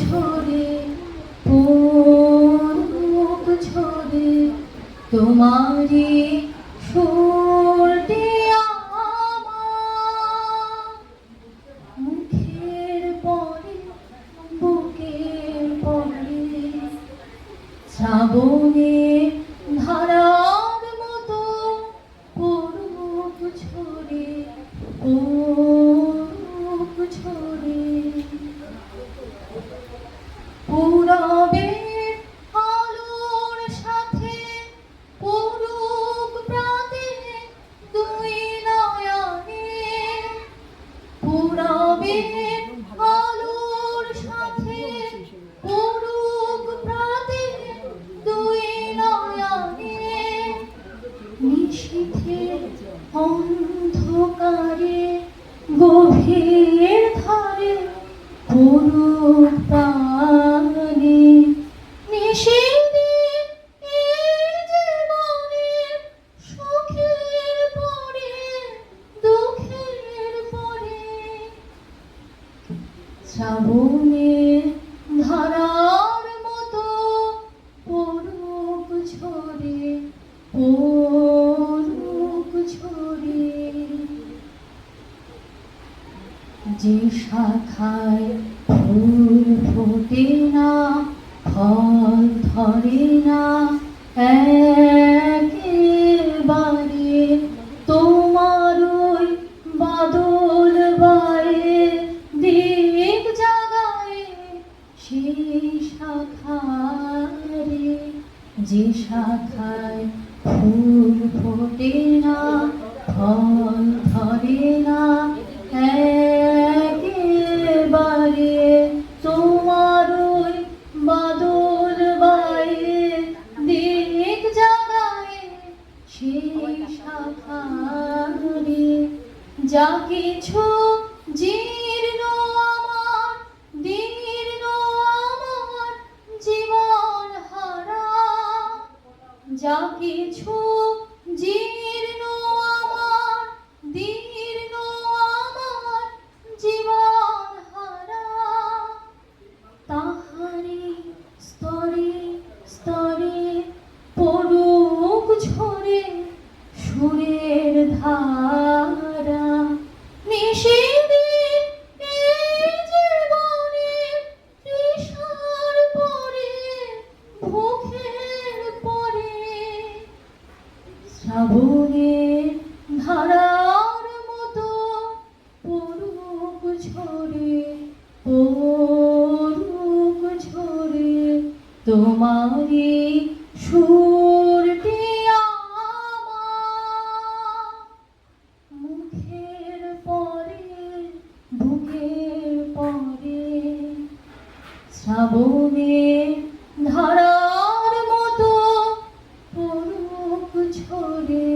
ঝরে পড়ুক ঝরে তোমারি সুরটি আমার মুখের পরে বুকের পরে শ্রাবণে ধারার মতো পড়ুক ঝরে পড়ুক ঝরে পূরবের আলোর সাথে পড়ুক প্রাতে দুই নয়নে পূরবের আলোর সাথে পড়ুক প্রাতে দুই নয়নে নিশীথের অন্ধকারে গভীর ধারে পড়ুক প্রাণে নিশীথের এই জীবনের সুখের পরে দুঃখের পরে শ্রাবণের ধারার মতো পড়ুক ঝরে পড়ুক ঝরে যে শাখায় ফুল ফোটে না ফল ধরে না একেবারে তোমার ওই বাদল বায়ে দিক জাগায় সেই শাখারে যে শাখায় ফুল ফোটে না ফল ধরে না একেবারে তোমার ওই বাদল বায়ে দিক জাগায় সেই শাখারে যা কিছু জীর্ণ আমার দীর্ণ আমার জীবন হারা যা কিছু জীর্ণ আমার দীর্ণ আমার জীবন হারা তাহারি স্তরে স্তরে পড়ুক ঝরে সুরের ধারা নিশীথের এই জীবনের তৃষার পরে ভুখের পরে শ্রাবণের ধারার মতো পড়ুক ঝরে পড়ুক ঝরে তোমারি সুরটি আমার মুখের পরে বুকের পরে শ্রাবণের ধারার মতো পড়ুক ঝরে